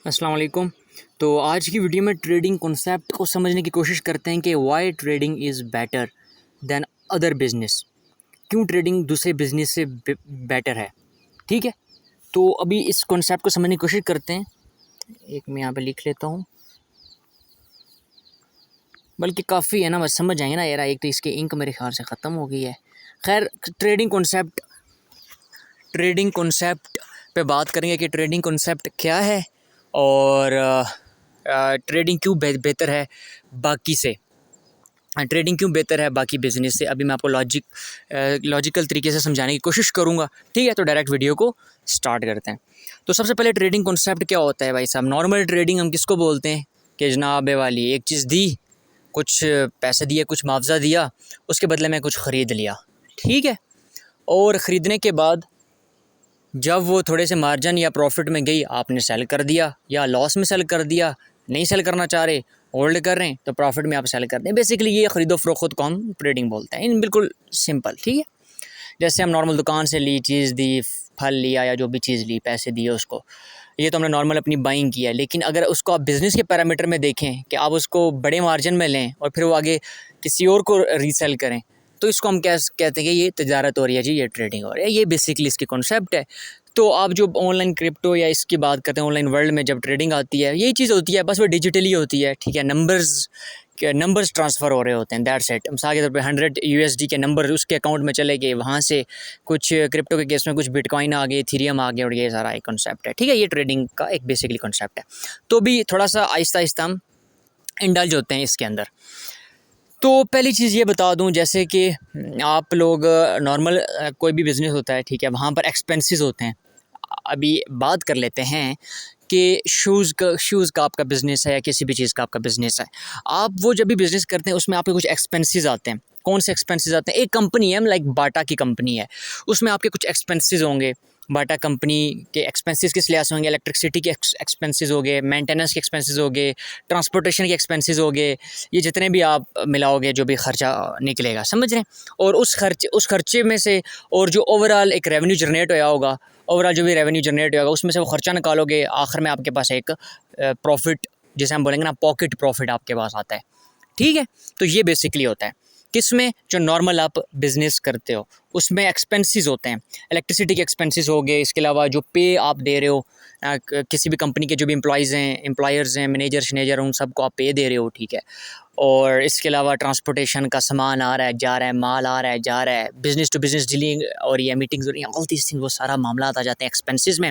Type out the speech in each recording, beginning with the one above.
अस्सलाम वालेकुम। तो आज की वीडियो में ट्रेडिंग कॉन्सेप्ट को समझने की कोशिश करते हैं कि why trading is better than other business. क्यों ट्रेडिंग दूसरे बिजनेस से बेटर है। ठीक है, तो अभी इस कॉन्सेप्ट को समझने की कोशिश करते हैं। एक मैं यहाँ पे लिख लेता हूँ, बल्कि काफ़ी है ना, बस समझ जाएंगे ना यार। एक तो इसकी इंक मेरे ख्याल से ख़त्म हो गई है। खैर, ट्रेडिंग कॉन्सेप्ट पे बात करेंगे कि ट्रेडिंग कॉन्सेप्ट क्या है और ट्रेडिंग क्यों बेहतर है बाकी से। ट्रेडिंग क्यों बेहतर है बाकी बिज़नेस से, अभी मैं आपको लॉजिकल तरीके से समझाने की कोशिश करूँगा। ठीक है, तो डायरेक्ट वीडियो को स्टार्ट करते हैं। तो सबसे पहले ट्रेडिंग कॉन्सेप्ट क्या होता है भाई साहब। नॉर्मल ट्रेडिंग हम किसको बोलते हैं कि जनाब वाली एक चीज़ दी, कुछ पैसे दिए, कुछ मुआवजा दिया, उसके बदले में कुछ ख़रीद लिया। ठीक है, और ख़रीदने के बाद जब वो थोड़े से मार्जिन या प्रॉफिट में गई, आपने सेल कर दिया या लॉस में सेल कर दिया। नहीं सेल करना चाह रहे, होल्ड कर रहे हैं, तो प्रॉफिट में आप सेल कर दें। बेसिकली ये ख़रीदो फरोख्त को हम ट्रेडिंग बोलते हैं, इन बिल्कुल सिंपल। ठीक है, जैसे हम नॉर्मल दुकान से ली चीज़ दी, फल लिया या जो भी चीज़ ली, पैसे दिए उसको, ये तो हमने नॉर्मल अपनी बाइंग किया है। लेकिन अगर उसको आप बिज़नेस के पैरामीटर में देखें कि आप उसको बड़े मार्जिन में लें और फिर वो आगे किसी और को रीसेल करें, तो इसको हम क्या कहते हैं कि ये तजारत हो रही है जी, ये ट्रेडिंग हो रही है। ये बेसिकली इसकी कॉन्सेप्ट है। तो आप जो ऑनलाइन क्रिप्टो या इसकी बात करते हैं, ऑनलाइन वर्ल्ड में जब ट्रेडिंग आती है, यही चीज़ होती है, बस वो डिजिटली होती है। ठीक है, नंबर्स ट्रांसफ़र हो रहे होते हैं, दैट्स इट। मिसाल के तौर पे 100 USD के नंबर उसके अकाउंट में चले गए, वहाँ से कुछ क्रिप्टो के केस में कुछ बिटकॉइन आ गए, इथेरियम आ गए, और ये सारा एक कॉन्सेप्ट है। ठीक है, ये ट्रेडिंग का एक बेसिकली कॉन्सेप्ट है। तो भी थोड़ा सा आहिस्ता आहिस्ता हम इंडल्ज होते हैं इसके अंदर। तो पहली चीज़ ये बता दूं, जैसे कि आप लोग नॉर्मल कोई भी बिज़नेस होता है, ठीक है, वहाँ पर एक्सपेंसेस होते हैं। अभी बात कर लेते हैं कि शूज़ का आपका बिज़नेस है या किसी भी चीज़ का आपका बिज़नेस है। आप वो जब भी बिज़नेस करते हैं उसमें आपके कुछ एक्सपेंसेस आते हैं। कौन से एक्सपेंसेस आते हैं? एक कंपनी है, लाइक बाटा की कंपनी है, उसमें आपके कुछ एक्सपेंसेस होंगे। बाटा कंपनी के एक्सपेंसेस किस लिहाज से होंगे? इलेक्ट्रिसिटी के एक्सपेंसेस हो गए, मेंटेनेंस के एक्सपेंसेस हो गए, ट्रांसपोर्टेशन के एक्सपेंसेस हो गए। ये जितने भी आप मिलाओगे जो भी खर्चा निकलेगा, समझ रहे हैं? और उस खर्चे में से, और जो ओवरऑल एक रेवेन्यू जनरेट होया होगा, ओवरऑल जो भी रेवेन्यू जनरेट होगा उसमें से वो खर्चा निकालोगे, आखिर में आपके पास एक प्रॉफिट, जैसे हम बोलेंगे ना, पॉकेट प्रॉफिट आपके पास आता है। ठीक है, तो ये बेसिकली होता है किसमें, जो नॉर्मल आप बिज़नेस करते हो उसमें एक्सपेंसेस होते हैं। इलेक्ट्रिसिटी के एक्सपेंसेस हो गए, इसके अलावा जो पे आप दे रहे हो किसी भी कंपनी के जो भी एम्प्लॉयर्स हैं, मैनेजर उन सबको आप पे दे रहे हो। ठीक है, और इसके अलावा ट्रांसपोर्टेशन का सामान आ रहा है, जा रहा है, माल आ रहा है, जा रहा है, बिज़नेस टू बिज़नेस डीलिंग और ये मीटिंग्स हो रही हैं, ऑल दिस थिंग, वो सारा मामला आ जाते हैं एक्सपेंसेस में।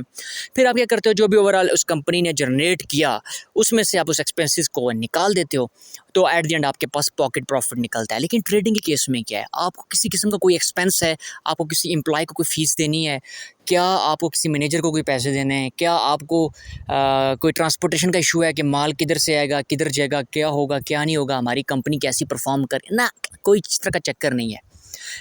फिर आप क्या करते हो, जो भी ओवरऑल उस कंपनी ने जनरेट किया उसमें से आप उस एक्सपेंसेस को निकाल देते हो, तो एट द एंड आपके पास पॉकेट प्रॉफिट निकलता है। लेकिन ट्रेडिंग के केस में क्या है, आपको किसी किस्म का कोई एक्सपेंस है, आपको किसी एम्प्लॉय को कोई फ़ीस देनी है क्या, आपको किसी मैनेजर को कोई पैसे देने हैं क्या, आपको कोई ट्रांसपोर्टेशन का इशू है कि माल किधर से आएगा, किधर जाएगा, क्या होगा, क्या नहीं होगा, हमारी कंपनी कैसी परफॉर्म करे ना, कोई इस तरह का चक्कर नहीं है।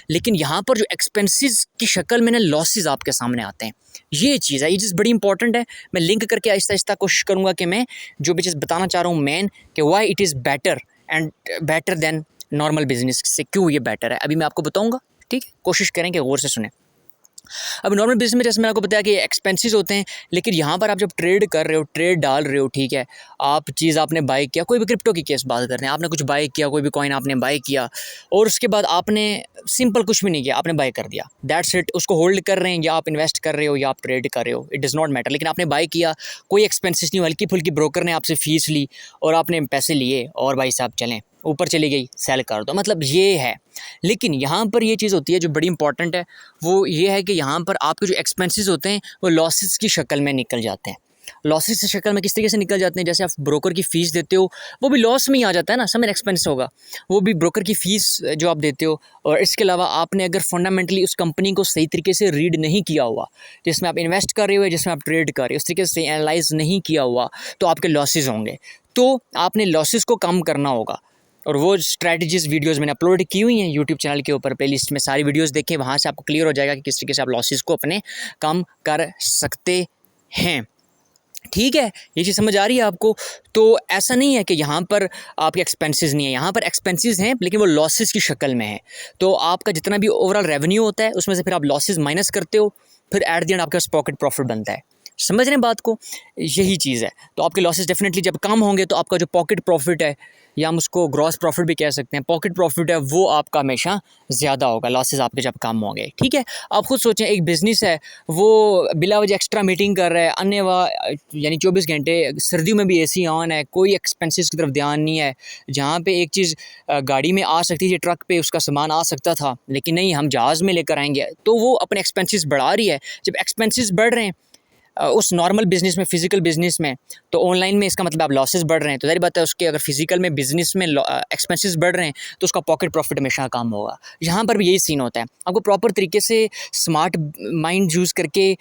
लेकिन यहाँ पर जो एक्सपेंसेस की शक्ल में ना लॉसेस आपके सामने आते हैं, ये चीज़ है, ये चीज़ बड़ी इंपॉर्टेंट है। मैं लिंक करके आहिस्ता आहिस्ता कोशिश करूँगा कि मैं जो भी चीज़ बताना चाह रहा हूँ मेन, कि why it is better then normal business से, क्यों ये बेटर है, अभी मैं आपको बताऊँगा। ठीक है, कोशिश करें कि गौर से सुने। अब नॉर्मल बिज़नेस में जैसे मैंने आपको बताया कि एक्सपेंसेस होते हैं, लेकिन यहाँ पर आप जब ट्रेड कर रहे हो, ट्रेड डाल रहे हो, ठीक है, आप चीज़ आपने बाय किया, कोई भी क्रिप्टो की केस बात करते हैं, आपने कुछ बाय किया, कोई भी कॉइन आपने बाय किया, और उसके बाद आपने सिंपल कुछ भी नहीं किया, आपने बाय कर दिया, दैट्स इट। उसको होल्ड कर रहे हैं, या आप इन्वेस्ट कर रहे हो या आप ट्रेड कर रहे हो, इट डज़ नॉट मैटर, लेकिन आपने बाय किया, कोई एक्सपेंसेस नहीं, हल्की फुल्की ब्रोकर ने आपसे फ़ीस ली और आपने पैसे लिए, और भाई साहब चलें, ऊपर चली गई, सेल कर दो, मतलब ये है। लेकिन यहाँ पर ये चीज़ होती है जो बड़ी इंपॉर्टेंट है, वो ये है कि यहाँ पर आपके जो एक्सपेंसेस होते हैं वो लॉसेस की शक्ल में निकल जाते हैं। लॉसेस की शक्ल में किस तरीके से निकल जाते हैं, जैसे आप ब्रोकर की फ़ीस देते हो, वो भी लॉस में ही आ जाता है ना, समय एक्सपेंस होगा, वो भी ब्रोकर की फ़ीस जो आप देते हो। और इसके अलावा आपने अगर फंडामेंटली उस कंपनी को सही तरीके से रीड नहीं किया हुआ, जिसमें आप इन्वेस्ट कर रहे हो, जिसमें आप ट्रेड कर रहे हो, उस तरीके से एनालाइज नहीं किया हुआ, तो आपके लॉसेस होंगे। तो आपने लॉसेस को कम करना होगा, और वो स्ट्रैटेजीज़ वीडियोज़ मैंने अपलोड की हुई हैं यूट्यूब चैनल के ऊपर, प्लेलिस्ट में सारी वीडियोज़ देखें, वहाँ से आपको क्लियर हो जाएगा कि किस तरीके से आप लॉसेस को अपने कम कर सकते हैं। ठीक है, ये चीज़ समझ आ रही है आपको? तो ऐसा नहीं है कि यहाँ पर आपके एक्सपेंसेस नहीं है, यहाँ पर एक्सपेंसेस हैं, लेकिन वो लॉसेस की शक्ल में है। तो आपका जितना भी ओवरऑल रेवेन्यू होता है उसमें से फिर आप लॉसेस माइनस करते हो, फिर एट द एंड आपके पास पॉकेट प्रॉफिट बनता है। समझ रहे हैं बात को, यही चीज़ है। तो आपके लॉसेस डेफिनेटली जब कम होंगे तो आपका जो पॉकेट प्रॉफिट है, या हम उसको ग्रॉस प्रॉफिट भी कह सकते हैं, पॉकेट प्रॉफिट है, वो आपका हमेशा ज़्यादा होगा लॉसेस आपके जब कम होंगे। ठीक है, आप खुद सोचें, एक बिज़नेस है वो बिला वजह एक्स्ट्रा मीटिंग कर रहा है, अन्य यानी 24 घंटे, सर्दियों में भी एसी ऑन है, कोई एक्सपेंसेस की तरफ ध्यान नहीं है। जहाँ पे एक चीज़ गाड़ी में आ सकती थी, ट्रक पे उसका सामान आ सकता था, लेकिन नहीं, हम जहाज़ में लेकर आएंगे, तो वो अपने एक्सपेंसेस बढ़ा रही है। जब एक्सपेंसेस बढ़ रहे हैं उस नॉर्मल बिज़नेस में, फ़िज़िकल बिज़नेस में, तो ऑनलाइन में इसका मतलब आप लॉसेस बढ़ रहे हैं, तो ज़ाहिर बात है उसके अगर फ़िज़िकल में बिज़नेस में एक्सपेंसेस बढ़ रहे हैं तो उसका पॉकेट प्रॉफिट हमेशा कम होगा। यहाँ पर भी यही सीन होता है। आपको प्रॉपर तरीके से स्मार्ट माइंड यूज़ करके,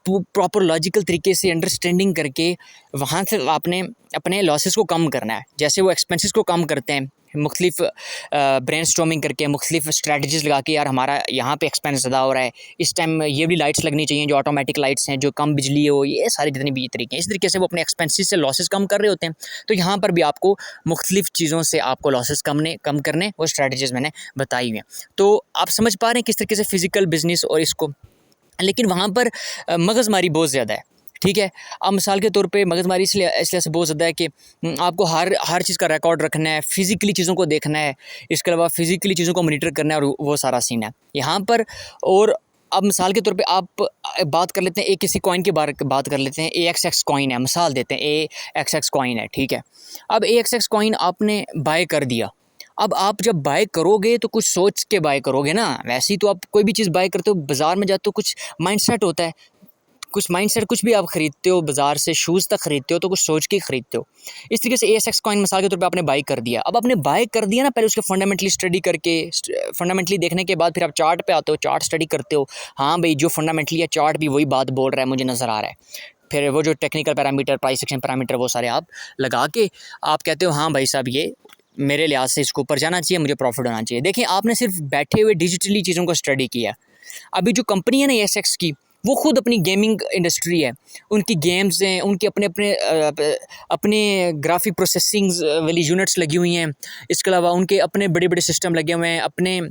प्रॉपर लॉजिकल तरीके से अंडरस्टैंडिंग करके वहाँ से आपने अपने लॉसेस को कम करना है। जैसे वो एक्सपेंसेस को कम करते हैं, मुख्तलिफ ब्रेनस्टॉर्मिंग करके, मुख्तलिफ स्ट्रैटेजीज़ लगा के, यार हमारा यहाँ पे एक्सपेंस ज़्यादा हो रहा है, इस टाइम ये भी लाइट्स लगनी चाहिए जो ऑटोमेटिक लाइट्स हैं, जो कम बिजली हो, ये सारे जितने भी तरीके हैं, इस तरीके से वो अपने एक्सपेंसेस से लॉसेस कम कर रहे होते हैं। तो यहाँ पर भी आपको मुख्तलिफ चीज़ों से आपको लॉसेस कम करने वो स्ट्रैटेजीज़ मैंने बताई हुई हैं। तो आप समझ पा रहे हैं किस तरीके से फ़िज़िकल बिज़नेस और इसको, लेकिन वहाँ पर मगज़मारी बहुत ज़्यादा है। ठीक है, अब मिसाल के तौर पे मगज़मारी इसलिए से बहुत ज़्यादा है कि आपको हर चीज़ का रिकॉर्ड रखना है, फ़िज़िकली चीज़ों को देखना है, इसके अलावा फ़िज़िकली चीज़ों को मॉनिटर करना है, और वो सारा सीन है यहाँ पर। और अब मिसाल के तौर पे आप बात कर लेते हैं, एक किसी कॉइन के बारे बात कर लेते हैं, AXX कॉइन है, मिसाल देते हैं AXX कॉइन है। ठीक है, अब AXX कॉइन आपने बाय कर दिया। अब आप जब बाय करोगे तो कुछ सोच के बाय करोगे ना, वैसे ही तो आप कोई भी चीज़ बाय करते हो, बाज़ार में जाते हो, कुछ माइंडसेट होता है, कुछ माइंडसेट, कुछ भी आप खरीदते हो बाज़ार से, शूज़ तक खरीदते हो तो कुछ सोच के खरीदते हो। इस तरीके से ASX कॉइन मिसाल के तौर पे आपने बाय कर दिया। अब आपने बाय कर दिया ना, पहले उसके फंडामेंटली स्टडी करके, फंडामेंटली देखने के बाद फिर आप चार्ट पे आते हो, चार्ट स्टडी करते हो। हाँ भाई, जो फंडामेंटली है चार्ट भी वही बात बोल रहा है, मुझे नज़र आ रहा है। फिर वो जो technical parameter, price action parameter, वो सारे आप लगा के आप कहते हो हाँ भाई साहब, ये मेरे लिहाज से इसको ऊपर जाना चाहिए, मुझे प्रॉफिट होना चाहिए। देखिए, आपने सिर्फ बैठे हुए डिजिटली चीज़ों को स्टडी किया। अभी जो कंपनी है ना ASX की, वो खुद अपनी गेमिंग इंडस्ट्री है, उनकी गेम्स हैं, उनके अपने ग्राफिक प्रोसेसिंग वाली यूनिट्स लगी हुई हैं, इसके अलावा उनके अपने बड़े बड़े सिस्टम लगे हुए हैं,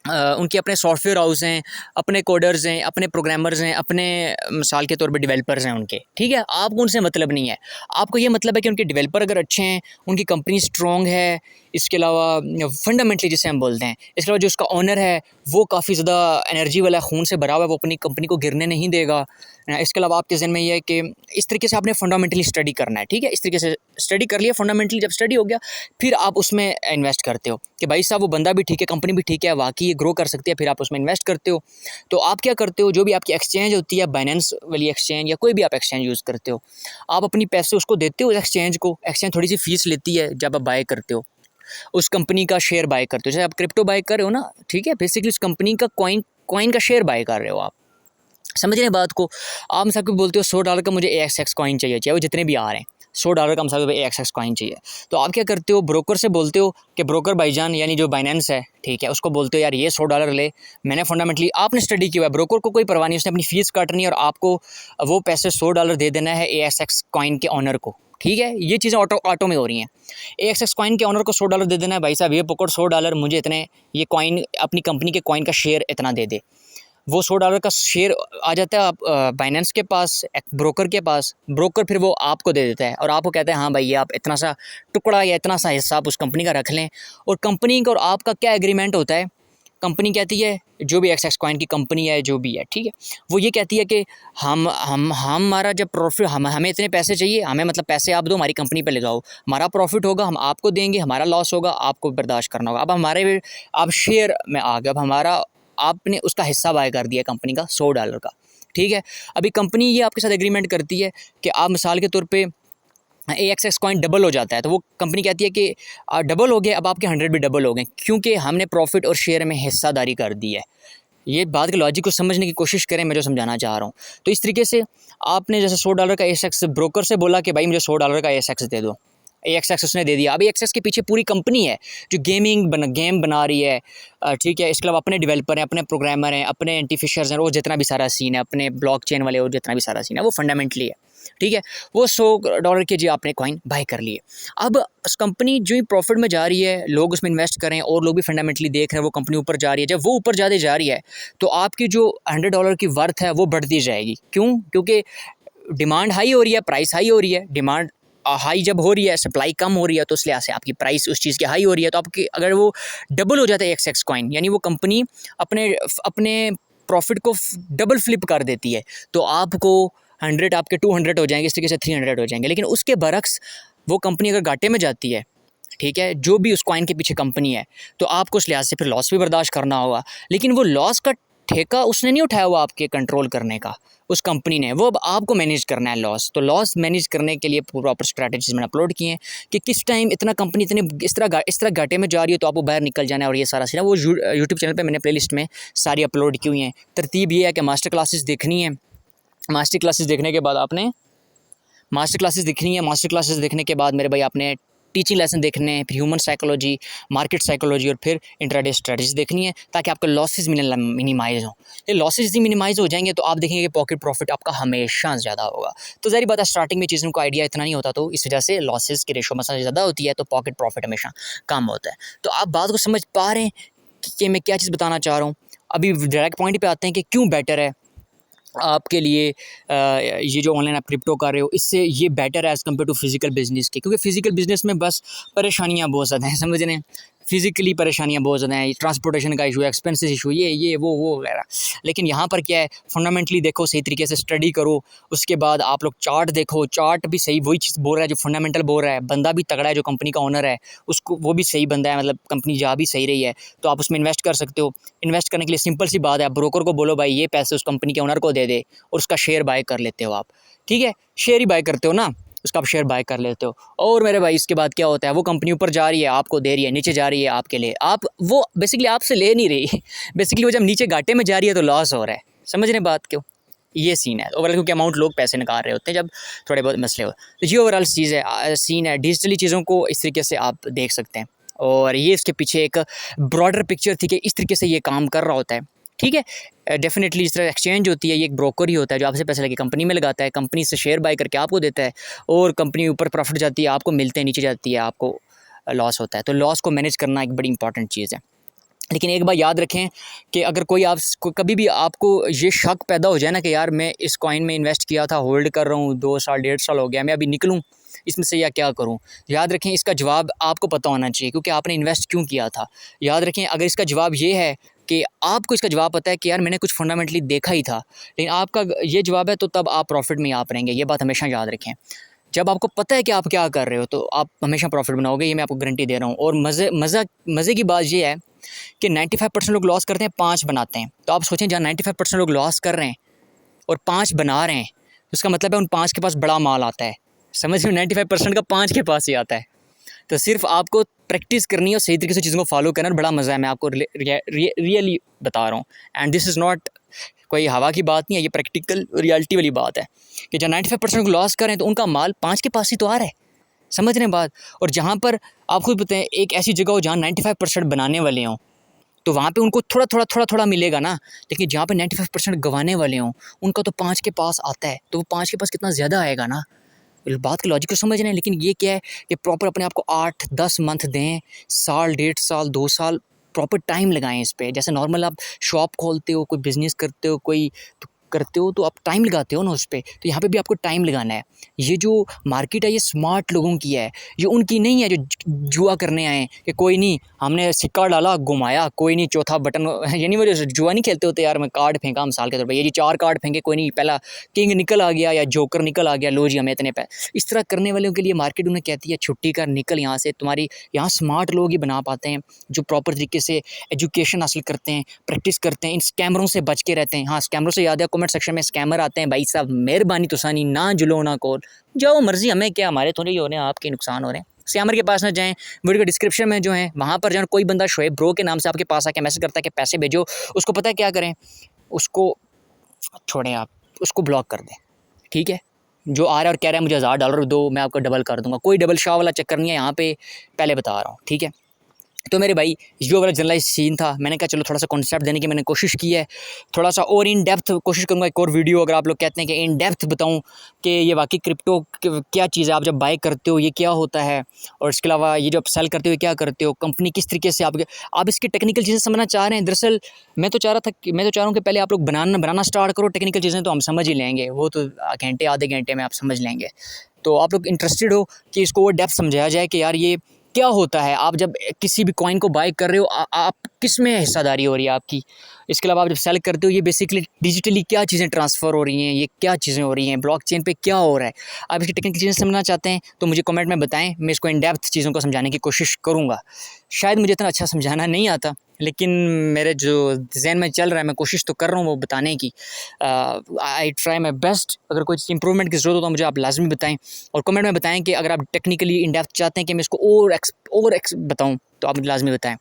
उनके अपने सॉफ्टवेयर हाउस हैं, अपने कोडर्स हैं, अपने प्रोग्रामर्स हैं, अपने मिसाल के तौर पे डेवलपर्स हैं उनके। ठीक है, आपको उनसे मतलब नहीं है, आपको ये मतलब है कि उनके डेवलपर अगर अच्छे हैं, उनकी कंपनी स्ट्रॉन्ग है, इसके अलावा फंडामेंटली जिसे हम बोलते हैं, इसके अलावा जो उसका ओनर है वो काफ़ी ज़्यादा एनर्जी वाला, खून से भरा हुआ है, वो अपनी कंपनी को गिरने नहीं देगा। इसके अलावा आपके ज़हन में ये है कि इस तरीके से आपने फंडामेंटली स्टडी करना है। ठीक है, इस तरीके से स्टडी कर लिया, फंडामेंटली जब स्टडी हो गया, फिर आप उसमें इन्वेस्ट करते हो कि भाई साहब वो बंदा भी ठीक है, कंपनी भी ठीक है, वाकई ग्रो कर सकती है, फिर आप उसमें इन्वेस्ट करते हो। तो आप क्या करते हो, जो भी आपकी एक्सचेंज होती है, बाइनेंस वाली एक्सचेंज या कोई भी आप एक्सचेंज यूज़ करते हो, आप अपनी पैसे उसको देते हो एक्सचेंज को, एक्सचेंज थोड़ी सी फीस लेती है जब आप बाय करते हो, उस कंपनी का शेयर बाय करते हो। जैसे आप क्रिप्टो बाय कर रहे हो ना, ठीक है, बेसिकली उस कंपनी का कॉइन का शेयर बाय कर रहे हो आप। समझ रहे हैं बात को। आप मिसाल को बोलते हो $100 का मुझे AXX कॉइन चाहिए, चाहे वो जितने भी आ रहे हैं, $100 का मिसाल AXX कॉइन चाहिए। तो आप क्या करते हो, ब्रोकर से बोलते हो कि ब्रोकर भाईजान, यानी जो बाइनेंस है, ठीक है, उसको बोलते हो यार ये $100 ले। मैंने फंडामेंटली, आपने स्टडी किया है, ब्रोकर को कोई परवाह नहीं, उसने अपनी फ़ीस काटनी है और आपको वो पैसे $100 दे देना है AXX कॉइन के ऑनर को। ठीक है, ये चीज़ें ऑटो में हो रही हैं। AXX कॉइन के ऑनर को $100 दे देना है, भाई साहब ये पकड़ $100, मुझे इतने, ये कॉइन, अपनी कंपनी के कॉइन का शेयर इतना दे दे। वो $100 का शेयर आ जाता है आप बाइनेंस के पास, एक ब्रोकर के पास, ब्रोकर फिर वो आपको दे देता है और आपको कहता है हाँ भाई, ये आप इतना सा टुकड़ा या इतना सा हिस्सा आप उस कंपनी का रख लें। और कंपनी का और आपका क्या एग्रीमेंट होता है, कंपनी कहती है, जो भी AXX कॉइन की कंपनी है, जो भी है, ठीक है, वो ये कहती है कि हमारा जब प्रॉफिट, हमें इतने पैसे चाहिए, हमें मतलब पैसे आप दो, हमारी कंपनी पे लगाओ, हमारा प्रॉफिट होगा हम आपको देंगे, हमारा लॉस होगा आपको बर्दाश्त करना होगा। अब आप शेयर में आ गए, अब आपने उसका हिस्सा बाय कर दिया कंपनी का $100 का। ठीक है, अभी कंपनी ये आपके साथ एग्रीमेंट करती है कि आप मिसाल के तौर पे AXX कॉइन डबल हो जाता है, तो वो कंपनी कहती है कि डबल हो गया, अब आपके 100 भी डबल हो गए, क्योंकि हमने प्रॉफिट और शेयर में हिस्सादारी कर दी है। ये बात के लॉजिक को समझने की कोशिश करें, मैं जो समझाना चाह रहा हूँ। तो इस तरीके से आपने जैसे $100 का AXX ब्रोकर से बोला कि भाई मुझे $100 का AXX दे दो, AXX उसने दे दिया। अब AXX के पीछे पूरी कंपनी है जो गेम बना रही है, ठीक है, इसके अलावा अपने डेवलपर हैं, अपने प्रोग्रामर हैं, अपने एंटीफिशर्स हैं, वो जितना भी सारा सीन है, अपने ब्लॉकचेन वाले और जितना भी सारा सीन है, वो फंडामेंटली है। ठीक है, वो $100 के जी आपने कॉइन बाय कर लिए। अब उस कंपनी जो ही प्रॉफिट में जा रही है, लोग उसमें इन्वेस्ट करें और लोग भी फंडामेंटली देख रहे हैं वो कंपनी ऊपर जा रही है। जब वो ऊपर ज़्यादा जा रही है तो आपकी जो $100 की वर्थ है वो बढ़ती जाएगी। क्यों? क्योंकि डिमांड हाई हो रही है, प्राइस हाई हो रही है। डिमांड हाई जब हो रही है, सप्लाई कम हो रही है, तो इस लिहाज से आपकी प्राइस उस चीज़ की हाई हो रही है। तो आपकी अगर वो डबल हो जाता है एक्स कॉइन, यानी वो कंपनी अपने अपने प्रॉफिट को डबल फ्लिप कर देती है, तो आपको 100 आपके 200 हो जाएंगे, इस तरीके से 300 हो जाएंगे। लेकिन उसके बरक्स वो कंपनी अगर घाटे में जाती है, ठीक है, जो भी उस कॉइन के पीछे कंपनी है, तो आपको उस लिहाज से फिर लॉस भी बर्दाश्त करना होगा। लेकिन वो लॉस का ठेका उसने नहीं उठाया हुआ आपके कंट्रोल करने का, उस कंपनी ने, वो अब आपको मैनेज करना है लॉस। तो लॉस मैनेज करने के लिए प्रॉपर स्ट्रैटेजीज मैंने अपलोड किए हैं कि किस टाइम इतना कंपनी इतने इस तरह घाटे में जा रही है तो आपको बाहर निकल जाना है। और ये सारा सीन वो यूट्यूब चैनल पे मैंने प्लेलिस्ट में सारी अपलोड की हुई हैं। तरतीब ये है कि मास्टर क्लासेस देखनी है, मास्टर क्लासेस देखने के बाद आपने मास्टर क्लासेस देखने के बाद मेरे भाई आपने टीचिंग लेसन देखने हैं, फिर ह्यूमन साइकोलॉजी, मार्केट साइकोलॉजी और फिर इंट्राडे स्ट्रेटजी देखनी है, ताकि आपके लॉसेस मिनिमाइज़ हों। ये लॉसेस ही मिनिमाइज़ हो जाएंगे तो आप देखेंगे कि पॉकेट प्रॉफिट आपका हमेशा ज़्यादा होगा। तो ज़ाहिर बात है स्टार्टिंग में चीज़ों को आइडिया इतना नहीं होता, तो इस वजह से लॉसेस की रेशो मसला ज़्यादा होती है, तो पॉकेट प्रॉफिट हमेशा कम होता है। तो आप बात को समझ पा रहे हैं कि मैं क्या चीज़ बताना चाह रहा हूँ। अभी डायरेक्ट पॉइंट पर आते हैं कि क्यों बेटर है आपके लिए ये जो ऑनलाइन आप क्रिप्टो कर रहे हो, इससे ये बेटर है as compared to physical business के। क्योंकि फिजिकल बिजनेस में बस परेशानियाँ बहुत ज़्यादा हैं, समझ रहे हैं, फिजिकली परेशानियाँ बहुत ज़्यादा हैं, ट्रांसपोर्टेशन का इशू है, एक्सपेंसेस इशू, ये वो वगैरह। लेकिन यहाँ पर क्या है, फंडामेंटली देखो, सही तरीके से स्टडी करो, उसके बाद आप लोग चार्ट देखो, चार्ट भी सही वही चीज़ बोल रहा है जो फंडामेंटल बोल रहा है, बंदा भी तगड़ा है जो कंपनी का ओनर है, उसको वो भी सही बंदा है, मतलब कंपनी जा भी सही रही है, तो आप उसमें इन्वेस्ट कर सकते हो। इन्वेस्ट करने के लिए सिंपल सी बात है, आप ब्रोकर को बोलो भाई ये पैसे उस कंपनी के ओनर को दे दे, और उसका शेयर बाय कर लेते हो आप, ठीक है, शेयर ही बाय करते हो ना, उसका आप शेयर बाय कर लेते हो। और मेरे भाई इसके बाद क्या होता है, वो कंपनी ऊपर जा रही है आपको दे रही है, नीचे जा रही है आपके लिए, आप वो बेसिकली आपसे ले नहीं रही बेसिकली वो जब नीचे घाटे में जा रही है तो लॉस हो रहा है, समझ रहे बात क्यों, ये सीन है ओवरऑल, क्योंकि अमाउंट लोग पैसे निकाल रहे होते हैं जब थोड़े बहुत मसले हो। तो ये ओवरऑल चीज़ है, सीन है। डिजिटली चीज़ों को इस तरीके से आप देख सकते हैं, और ये इसके पीछे एक ब्रॉडर पिक्चर थी कि इस तरीके से ये काम कर रहा होता है, ठीक है। डेफिनेटली जिस तरह एक्सचेंज होती है, ये एक ब्रोकर ही होता है जो आपसे पैसे लेके कंपनी में लगाता है, कंपनी से शेयर बाय करके आपको देता है, और कंपनी ऊपर प्रॉफिट जाती है आपको मिलते हैं, नीचे जाती है आपको लॉस होता है। तो लॉस को मैनेज करना एक बड़ी इंपॉर्टेंट चीज़ है। लेकिन एक बात याद रखें कि अगर कभी भी आपको ये शक पैदा हो जाए ना कि यार मैं इस कॉइन में इन्वेस्ट किया था, होल्ड कर रहा हूँ, 2 साल 1.5 साल हो गया, मैं अभी निकलूँ इसमें से या क्या करूँ, याद रखें इसका जवाब आपको पता होना चाहिए, क्योंकि आपने इन्वेस्ट क्यों किया था। याद रखें अगर इसका जवाब ये है कि आपको इसका जवाब पता है कि यार मैंने कुछ फंडामेंटली देखा ही था, लेकिन आपका ये जवाब है, तो तब आप प्रॉफिट में आप रहेंगे। ये बात हमेशा याद रखें। जब आपको पता है कि आप क्या कर रहे हो तो आप हमेशा प्रॉफिट बनाओगे, ये मैं आपको गारंटी दे रहा हूँ। और मज़े की बात ये है कि 95% लोग लॉस करते हैं, 5 बनाते हैं। तो आप सोचें जहाँ 95% लोग लॉस कर रहे हैं और 5 बना रहे हैं, तो इसका मतलब है उन 5 के पास बड़ा माल आता है। समझ रहे हो, 95% का 5 के पास ही आता है। तो सिर्फ आपको प्रैक्टिस करनी है और सही तरीके से चीज़ों को फॉलो करना, और बड़ा मज़ा है। मैं आपको रियली बता रहा हूँ, एंड दिस इज़ नॉट कोई हवा की बात नहीं है, ये प्रैक्टिकल रियलिटी वाली बात है कि जहाँ 95% लोग लॉस कर रहे हैं तो उनका माल 5 के पास ही तो आ रहा है। समझ रहे हैं बात। और जहाँ पर आप खुद बताएं, एक ऐसी जगह हो जहाँ 95% बनाने वाले हों, तो वहाँ पे उनको थोड़ा मिलेगा ना। लेकिन जहाँ पे 95% गंवाने वाले हों, उनका तो 5 के पास आता है, तो वो 5 के पास कितना ज़्यादा आएगा ना। बात के लॉजिक को समझ रहे हैं। लेकिन ये क्या है कि प्रॉपर अपने आप को 8-10 मंथ दें, साल 1.5 साल 2 साल प्रॉपर टाइम लगाएं इस पे। जैसे नॉर्मल आप शॉप खोलते हो, कोई बिज़नेस करते हो, कोई करते हो, तो आप टाइम लगाते हो ना उस पे, तो यहाँ पे भी आपको टाइम लगाना है। ये जो मार्केट है ये स्मार्ट लोगों की है, ये उनकी नहीं है जो जुआ करने आए कि कोई नहीं हमने सिक्का डाला घुमाया, कोई नहीं चौथा बटन, यानी वो जो जुआ नहीं खेलते होते यार, मैं कार्ड फेंका मिसाल के तौर पर, ये जी 4 कार्ड फेंके, कोई नहीं पहला किंग निकल आ गया या जोकर निकल आ गया, लो जी हमें इतने पैसे। इस तरह करने वालों के लिए मार्केट उन्हें कहती है छुट्टी कर, निकल यहाँ से। तुम्हारी यहाँ स्मार्ट लोग ही बना पाते हैं जो प्रॉपर तरीके से एजुकेशन हासिल करते हैं, प्रैक्टिस करते हैं, इन स्कैमरों से बच के रहते हैं। हाँ, स्कैमरों से याद है, कमेंट सेक्शन में स्कैमर आते हैं, भाई साहब मेहरबानी तुसानी ना जुलो ना कॉल, जाओ मर्जी, हमें क्या, हमारे थोड़े ही हो रहे हैं, आपके नुकसान हो रहे हैं। स्कैमर के पास ना जाएं, वीडियो के डिस्क्रिप्शन में जो है वहाँ पर जाएं। कोई बंदा शोएब ब्रो के नाम से आपके पास आके मैसेज करता है कि पैसे भेजो, उसको पता है क्या करें, उसको छोड़ें, आप उसको ब्लॉक कर दें, ठीक है। जो आ रहा है और कह रहा है मुझे $1000 दो, मैं आपको डबल कर दूंगा, कोई डबल शाह वाला चक्कर नहीं है यहाँ पे, पहले बता रहा हूँ, ठीक है। तो मेरे भाई जो वाला जनरलाइज सीन था, मैंने कहा चलो थोड़ा सा कॉन्सेप्ट देने की मैंने कोशिश की है, थोड़ा सा और इन डेप्थ कोशिश करूँगा एक और वीडियो, अगर आप लोग कहते हैं कि इन डेप्थ बताऊँ कि ये वाकई क्रिप्टो क्या चीज़ है, आप जब बाय करते हो ये क्या होता है, और इसके अलावा ये जो आप सेल करते हो क्या करते हो, कंपनी किस तरीके से आप इसकी टेक्निकल चीज़ें समझना चाह रहे हैं। दरअसल मैं तो चाह रहा हूँ कि पहले आप लोग बनाना स्टार्ट करो, टेक्निकल चीज़ें तो हम समझ ही लेंगे, वो तो घंटे आधे घंटे में आप समझ लेंगे। तो आप लोग इंटरेस्टेड हो कि इसको और डेप्थ समझाया जाए कि यार ये क्या होता है, आप जब किसी भी कॉइन को बाय कर रहे हो आप किस में हिस्सेदारी हो रही है आपकी, इसके अलावा आप जब सेल करते हो ये बेसिकली डिजिटली क्या चीज़ें ट्रांसफ़र हो रही हैं, ये क्या चीज़ें हो रही हैं, ब्लॉकचेन पे क्या हो रहा है। आप इसकी टेक्निकल चीज़ें समझना चाहते हैं तो मुझे कमेंट में बताएं, मैं इसको इन डेप्थ चीज़ों को समझाने की कोशिश करूँगा। शायद मुझे इतना अच्छा समझाना नहीं आता, लेकिन मेरे जो ज़हन में चल रहा है मैं कोशिश तो कर रहा हूँ वो बताने की। I try my best. अगर कोई इंप्रूवमेंट की ज़रूरत हो तो मुझे आप लाजमी बताएं, और कमेंट में बताएं कि अगर आप टेक्निकली इन डेप्थ चाहते हैं कि मैं इसको और बताऊं तो आप मुझे लाजमी बताएं।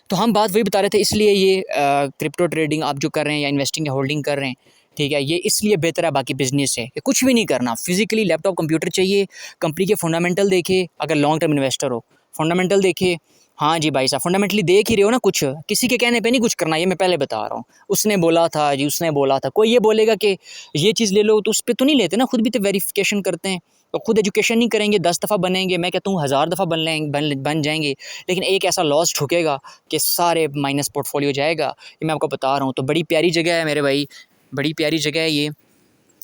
तो हम बात वही बता रहे थे, इसलिए ये क्रिप्टो ट्रेडिंग आप जो कर रहे हैं या इन्वेस्टिंग या होल्डिंग कर रहे हैं, ठीक है, ये इसलिए बेहतर है बाकी बिजनेस से कि कुछ भी नहीं करना, फिजिकली लैपटॉप कंप्यूटर चाहिए, कंपनी के फंडामेंटल देखे, अगर लॉन्ग टर्म इन्वेस्टर हो फंडामेंटल देखे। हाँ जी भाई साहब, फंडामेंटली देख ही रहे हो ना, कुछ किसी के कहने पे नहीं कुछ करना, ये मैं पहले बता रहा हूँ। उसने बोला था जी, उसने बोला था, कोई ये बोलेगा कि ये चीज़ ले लो तो उस पर तो नहीं लेते ना, खुद भी तो वेरिफिकेशन करते हैं। तो खुद एजुकेशन नहीं करेंगे 10 दफ़ा बनेंगे, मैं कहता हूँ 1000 दफ़ा बन जाएंगे, लेकिन एक ऐसा लॉस ठुकेगा कि सारे माइनस पोर्टफोलियो जाएगा। ये मैं आपको बता रहा हूँ। तो बड़ी प्यारी जगह है मेरे भाई, बड़ी प्यारी जगह है ये,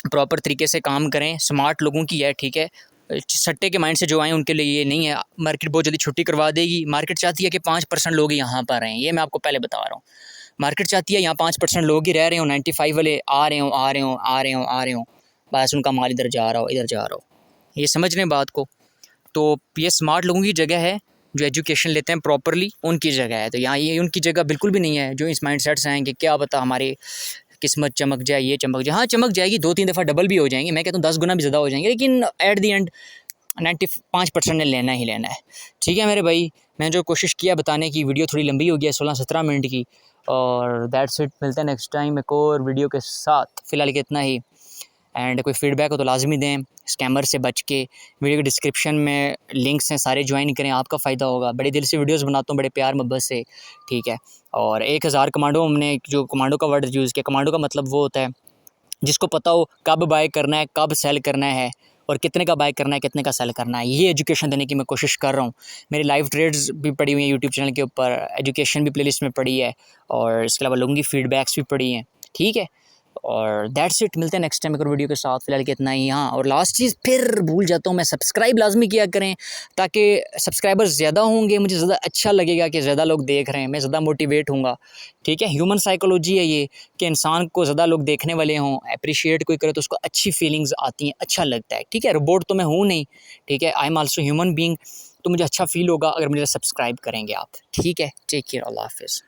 प्रॉपर तरीके से काम करें, स्मार्ट लोगों की है, ठीक है। सट्टे के माइंड से जो आए उनके लिए ये नहीं है। मार्केट बहुत जल्दी छुट्टी करवा देगी। मार्केट चाहती है कि 5% लोग यहाँ पर रहें, ये मैं आपको पहले बता रहा हूँ। मार्केट चाहती है यहाँ 5% लोग ही रह रहे हो, 95 वाले आ रहे हो, बस उनका माल इधर जा रहा हो। ये समझ रहे हैं बात को। तो ये स्मार्ट लोगों की जगह है, जो एजुकेशन लेते हैं प्रॉपरली, उनकी जगह है। तो यहाँ ये उनकी जगह बिल्कुल भी नहीं है जो इस माइंडसेट से हैं कि क्या पता हमारे किस्मत चमक जाए, ये चमक जाए। हाँ चमक जाएगी, 2-3 दफ़ा डबल भी हो जाएंगे, मैं कहता हूँ 10 गुना भी ज़्यादा हो जाएंगे, लेकिन एट दी एंड 95% ने लेना ही लेना है। ठीक है मेरे भाई, मैंने जो कोशिश किया बताने की, वीडियो थोड़ी लंबी हो गई है 16-17 मिनट की, और दैट्स इट। मिलते हैं नेक्स्ट टाइम एक और वीडियो के साथ। फ़िलहाल के इतना ही। एंड कोई फीडबैक हो तो लाजमी दें, स्कैमर से बच के। वीडियो के डिस्क्रिप्शन में लिंक्स हैं, सारे ज्वाइन करें, आपका फ़ायदा होगा। बड़े दिल से वीडियोस बनाता हूँ, बड़े प्यार मोहब्बत से, ठीक है। और 1000 कमांडो, हमने जो कमांडो का वर्ड यूज़ किया, कमांडो का मतलब वो होता है जिसको पता हो कब बाय करना है, कब सेल करना है, और कितने का बाय करना है, कितने का सेल करना है। ये एजुकेशन देने की मैं कोशिश कर रहा हूँ। मेरी लाइव ट्रेड्स भी पड़ी हुई हैं यूट्यूब चैनल के ऊपर, एजुकेशन भी प्लेलिस्ट में पड़ी है, और इसके अलावा लोगों की फीडबैक्स भी पड़ी हैं, ठीक है। और दैट्स इट। मिलते हैं नेक्स्ट टाइम एक और वीडियो के साथ। फिलहाल के इतना ही। हाँ, और लास्ट चीज़ फिर भूल जाता हूँ मैं, सब्सक्राइब लाजमी किया करें, ताकि सब्सक्राइबर्स ज़्यादा होंगे, मुझे ज़्यादा अच्छा लगेगा कि ज़्यादा लोग देख रहे हैं, मैं ज़्यादा मोटिवेट हूँगा, ठीक है। ह्यूमन साइकोलॉजी है ये, कि इंसान को ज़्यादा लोग देखने वाले हों, अप्रिशिएट कोई करे तो उसको अच्छी फीलिंग्स आती हैं, अच्छा लगता है, ठीक है। रोबोट तो मैं हूँ नहीं, ठीक है, I am also human being. तो मुझे अच्छा फील होगा अगर मुझे सब्सक्राइब करेंगे आप, ठीक है। टेक केयर, अल्लाह हाफ़िज़।